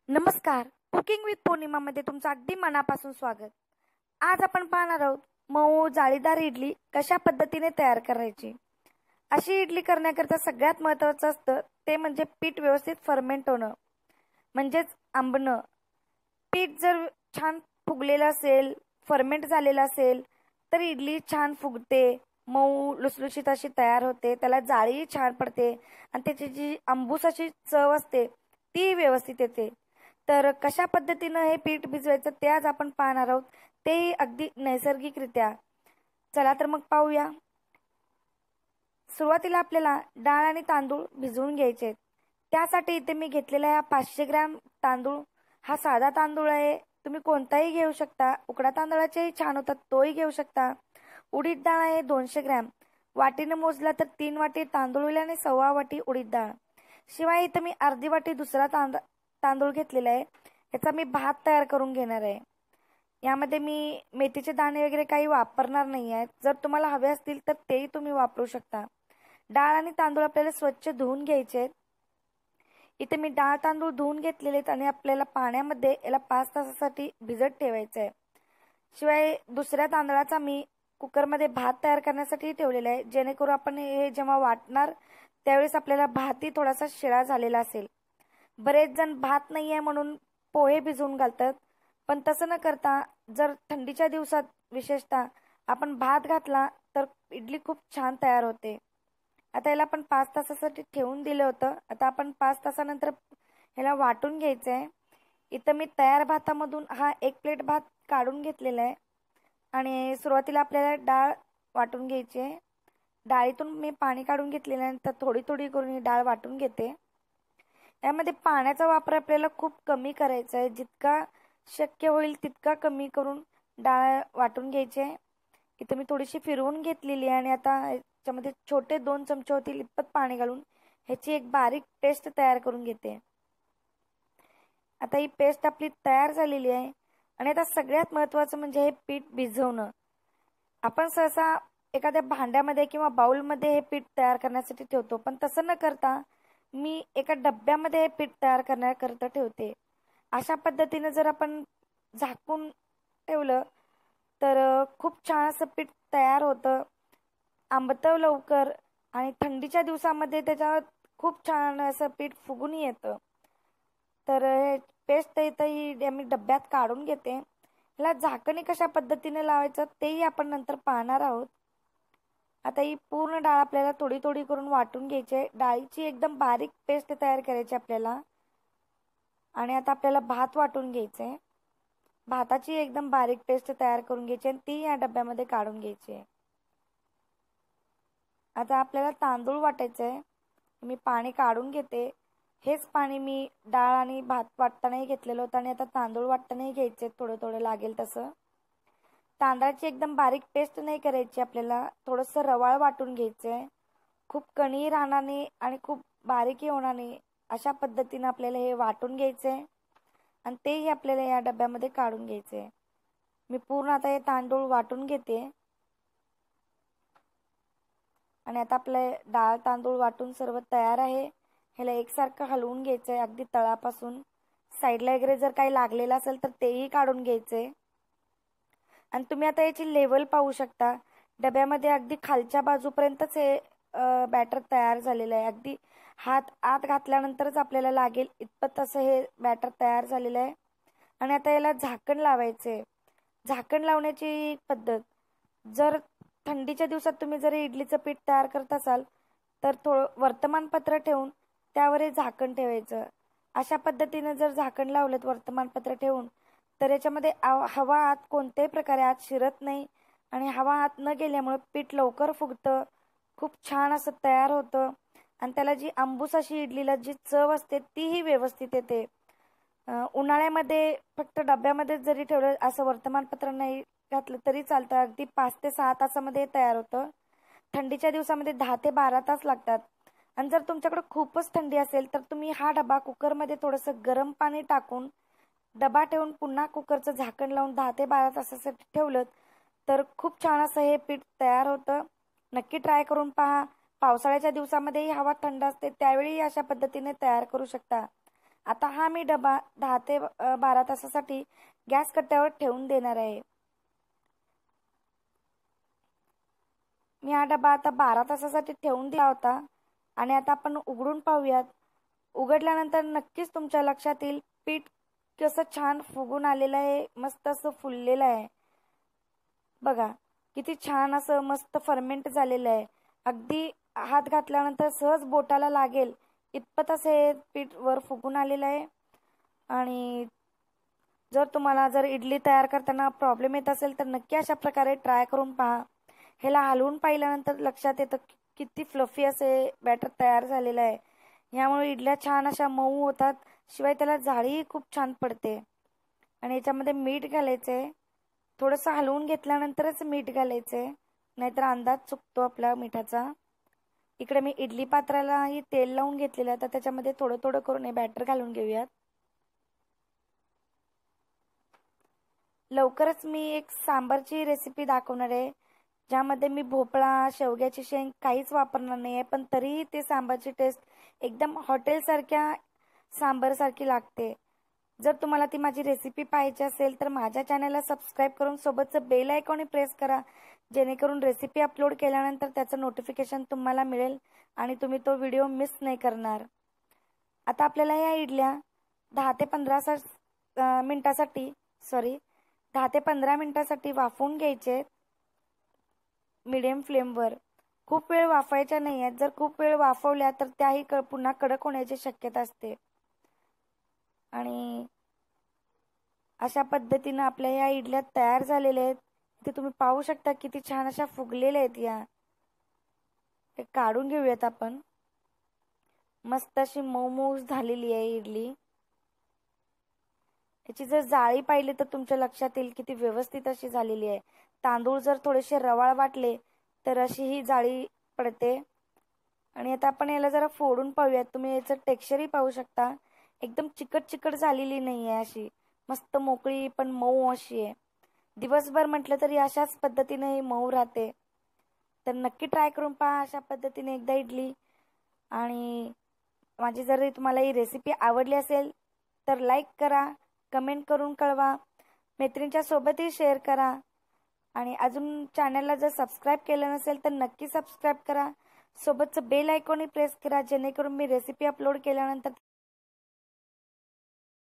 नमस्कार. Cooking with पौर्णिमामध्ये तुमचं अगदी मनापासून स्वागत. आज आपण पाहणार आहोत मऊ जाळीदार इडली कशा पद्धतीने तयार करायची. अशी इडली करण्याकरता सगळ्यात महत्त्वाचं असतं ते म्हणजे पीठ व्यवस्थित फर्मेंट होणं, म्हणजेच आंबणं. पीठ जर छान फुगलेलं असेल, फर्मेंट झालेलं असेल तर इडली छान फुगते, मऊ लुसलुशीत अशी तयार होते, त्याला जाळी छान पडते आणि त्याची जी आंबूस अशी चव असते ती व्यवस्थित येते. तर कशा पद्धतीनं हे पीठ भिजवायचं ते आज आपण पाहणार आहोत, तेही अगदी नैसर्गिकरित्या. चला तर मग पाहूया. सुरुवातीला आपल्याला डाळ आणि तांदूळ भिजवून घ्यायचे. त्यासाठी इथे मी घेतलेला आहे 500 ग्रॅम तांदूळ. हा साधा तांदूळ आहे, तुम्ही कोणताही घेऊ शकता. उकडा तांदळाचेही छान होतात, तोही घेऊ शकता. उडीद डाळ आहे 200 ग्रॅम. वाटीने मोजला तर 3 वाटी तांदूळ होईल आणि 1.25 वाटी उडीद डाळ. शिवाय इथे मी अर्धी वाटी दुसरा तांदूळ घेतलेला आहे. याचा मी भात तयार करून घेणार आहे. यामध्ये मी मेथीचे दाणे वगैरे काही वापरणार नाही आहेत. जर तुम्हाला हवे असतील तर तेही तुम्ही वापरू शकता. डाळ आणि तांदूळ आपल्याला स्वच्छ धुवून घ्यायचे आहेत. इथे मी डाळ तांदूळ धुवून घेतलेले आहेत आणि आपल्याला पाण्यामध्ये याला 5 तासासाठी भिजत ठेवायचं आहे. शिवाय दुसऱ्या तांदळाचा मी कुकरमध्ये भात तयार करण्यासाठी ठेवलेला आहे, जेणेकरून आपण हे जेव्हा वाटणार त्यावेळेस आपल्याला भातही थोडासा शिळा झालेला असेल. बरेच जण भात नाही आहे म्हणून पोहे भिजवून घालतात, पण तसं न करता जर थंडीच्या दिवसात विशेषतः आपण भात घातला तर इडली खूप छान तयार होते. आता याला आपण 5 तासासाठी ठेवून दिलं होतं. आता आपण 5 तासानंतर ह्याला वाटून घ्यायचं आहे. इथं मी तयार भातामधून हा 1 प्लेट भात काढून घेतलेला आहे आणि सुरुवातीला आपल्याला डाळ वाटून घ्यायची आहे. डाळीतून मी पाणी काढून घेतलेल्यानंतर थोडी थोडी करून ही डाळ वाटून घेते. यामध्ये पाण्याचा वापर आपल्याला खूप कमी करायचा आहे. जितका शक्य होईल तितका कमी करून डाळ वाटून घ्यायची आहे. इथं मी थोडीशी फिरवून घेतलेली आहे आणि आता याच्यामध्ये छोटे 2 चमचे होतील इतपत पाणी घालून ह्याची एक बारीक पेस्ट तयार करून घेते. आता ही पेस्ट आपली तयार झालेली आहे आणि आता सगळ्यात महत्त्वाचं म्हणजे हे पीठ भिजवणं. आपण सहसा एखाद्या भांड्यामध्ये किंवा बाउलमध्ये हे पीठ तयार करण्यासाठी ठेवतो, पण तसं न करता मी एका डब्यामध्ये हे पीठ तयार करण्याकरता ठेवते. अशा पद्धतीने जर आपण झाकून ठेवलं तर खूप छान असं पीठ तयार होतं, आंबतं लवकर आणि थंडीच्या दिवसामध्ये त्याच्यावर खूप छान असं पीठ फुगून येतं. तर हे पेस्ट इथं ही मी डब्यात काढून घेते. ह्याला झाकणी कशा पद्धतीने लावायचं तेही आपण नंतर पाहणार आहोत. आता ही पूर्ण डाळ आपल्याला थोडी थोडी करून वाटून घ्यायची आहे. डाळीची एकदम बारीक पेस्ट तयार करायची आपल्याला. आणि आता आपल्याला भात वाटून घ्यायचं आहे. भाताची एकदम बारीक पेस्ट तयार करून घ्यायची आणि ती या डब्यामध्ये काढून घ्यायची आहे. आता आपल्याला तांदूळ वाटायचं आहे. मी पाणी काढून घेते. हेच पाणी मी डाळ आणि भात वाटतानाही घेतलेलं होतं आणि आता तांदूळ वाटतानाही घ्यायचे, थोडं थोडं लागेल तसं. तांदळाची एकदम बारीक पेस्ट नाही करायची आपल्याला, थोडंसं रवाळ वाटून घ्यायचं आहे. खूप कणी राहणार नाही आणि खूप बारीकही होणार नाही, अशा पद्धतीनं आपल्याला हे वाटून घ्यायचं आहे आणि तेही आपल्याला या डब्यामध्ये काढून घ्यायचं आहे. मी पूर्ण आता हे तांदूळ वाटून घेते आणि आता आपले डाळ तांदूळ वाटून सर्व तयार आहे. ह्याला एकसारखं हलवून घ्यायचं आहे अगदी तळापासून. साईडला वगैरे जर काही लागलेलं असेल तर तेही काढून घ्यायचं आहे. आणि तुम्ही आता याची लेवल पाहू शकता. डब्यामध्ये अगदी खालच्या बाजूपर्यंतच हे बॅटर तयार झालेलं आहे. अगदी हात आत घातल्यानंतरच आपल्याला लागेल इतपत असं हे बॅटर तयार झालेलं आहे. आणि आता याला झाकण लावायचं आहे. झाकण लावण्याची पद्धत, जर थंडीच्या दिवसात तुम्ही जर इडलीचं पीठ तयार करत असाल तर थोडं वर्तमानपत्र ठेवून त्यावर हे झाकण ठेवायचं. अशा पद्धतीने जर झाकण लावलं वर्तमानपत्र ठेवून तर याच्यामध्ये हवा आत कोणत्याही प्रकारे आत शिरत नाही आणि हवा आत न गेल्यामुळे पीठ लवकर फुगतं, खूप छान असं तयार होतं आणि त्याला जी आंबूस अशी इडलीला जी चव असते तीही व्यवस्थित येते. उन्हाळ्यामध्ये फक्त डब्यामध्ये जरी ठेवलं, असं वर्तमानपत्र नाही घातलं तरी चालतं, अगदी 5 ते 6 तासामध्ये तयार होतं. थंडीच्या दिवसामध्ये 10 ते 12 तास लागतात. आणि जर तुमच्याकडे खूपच थंडी असेल तर तुम्ही हा डबा कुकरमध्ये थोडंसं गरम पाणी टाकून डबा ठेवून पुन्हा कुकरचं झाकण लावून 10 ते 12 तासासाठी ठेवलं तर खूप छान असं हे पीठ तयार होतं. नक्की ट्राय करून पहा. पावसाळ्याच्या दिवसामध्येही हवा थंड असते, त्यावेळी अशा पद्धतीने तयार करू शकता. आता हा मी डबा 10 ते 12 तासासाठी गॅस कट्ट्यावर ठेवून देणार आहे. मी हा डबा आता 12 तासासाठी ठेवून दिला होता आणि आता आपण उघडून पाहूयात. उघडल्यानंतर नक्कीच तुमच्या लक्षात येईल पीठ कसं छान फुगून आलेलं आहे, मस्त असं फुललेलं आहे. बघा किती छान असं मस्त फर्मेंट झालेलं आहे. अगदी हात घातल्यानंतर सहज बोटाला लागेल इतपत असं हे पीठ वर फुगून आलेलं आहे. आणि जर इडली तयार करताना प्रॉब्लेम येत असेल तर नक्की अशा प्रकारे ट्राय करून पहा. ह्याला हलवून पाहिल्यानंतर लक्षात येतं किती फ्लफी असे बॅटर तयार झालेलं आहे. यामुळे इडल्या छान अशा मऊ होतात, शिवाय त्याला जाळीही खूप छान पडते. आणि याच्यामध्ये मीठ घालायचंय. थोडंसं हलवून घेतल्यानंतरच मीठ घालायचंय, नाहीतर अंदाज चुकतो आपला मिठाचा. इकडे मी इडली पात्रालाही तेल लावून घेतलेलं आहे, तर त्याच्यामध्ये थोडं थोडं करून हे बॅटर घालून घेऊयात. लवकरच मी एक सांबारची रेसिपी दाखवणार आहे, ज्यामध्ये मी भोपळा, शेवग्याची शेंग काहीच वापरणार नाही आहे, पण तरीही ते सांबारची टेस्ट एकदम हॉटेलसारख्या सांबारसारखी लागते. जर तुम्हाला ती माझी रेसिपी पाहायची असेल तर माझ्या चॅनलला सबस्क्राईब करून सोबतचं बेल आयकॉन प्रेस करा, जेणेकरून रेसिपी अपलोड केल्यानंतर त्याचं नोटिफिकेशन तुम्हाला मिळेल आणि तुम्ही तो व्हिडिओ मिस नाही करणार. आता आपल्याला या इडल्या 10 ते 15 मिनिटासाठी 10 ते 15 मिनिटासाठी वाफवून घ्यायचे मीडियम फ्लेमवर. खूप वेळ वाफवायच्या नाही आहेत. जर खूप वेळ वाफवल्या तर त्याही पुन्हा कडक होण्याची शक्यता असते. आणि अशा पद्धतीनं आपल्या या इडल्या तयार झालेल्या आहेत. ते तुम्ही पाहू शकता किती छान अशा फुगलेल्या आहेत या. हे काढून घेऊयात आपण. मस्त अशी मऊ मऊ झालेली आहे इडली. याची जर जाळी पाहिली तर तुमच्या लक्षात येईल किती व्यवस्थित अशी झालेली आहे. तांदूळ जर थोडेसे रवाळ वाटले तर अशी ही जाळी पडते. आणि आता आपण याला जरा फोडून पाहूयात. तुम्ही याचं टेक्स्चरही पाहू शकता. एकदम चिकट चिकट झालेली नाही आहे, अशी मस्त मोकळी पण मऊ अशी आहे. दिवसभर म्हटलं तरी अशाच पद्धतीने ही मऊ राहते. तर नक्की ट्राय करून पहा अशा पद्धतीने एकदा इडली. आणि माझी जर तुम्हाला ही रेसिपी आवडली असेल तर लाईक करा, कमेंट करून कळवा, मैत्रिणींच्या सोबतही शेअर करा. आणि अजून चॅनलला जर सबस्क्राईब केलं नसेल तर नक्की सबस्क्राईब करा, सोबतचं बेल आयकॉनही प्रेस करा, जेणेकरून मी रेसिपी अपलोड केल्यानंतर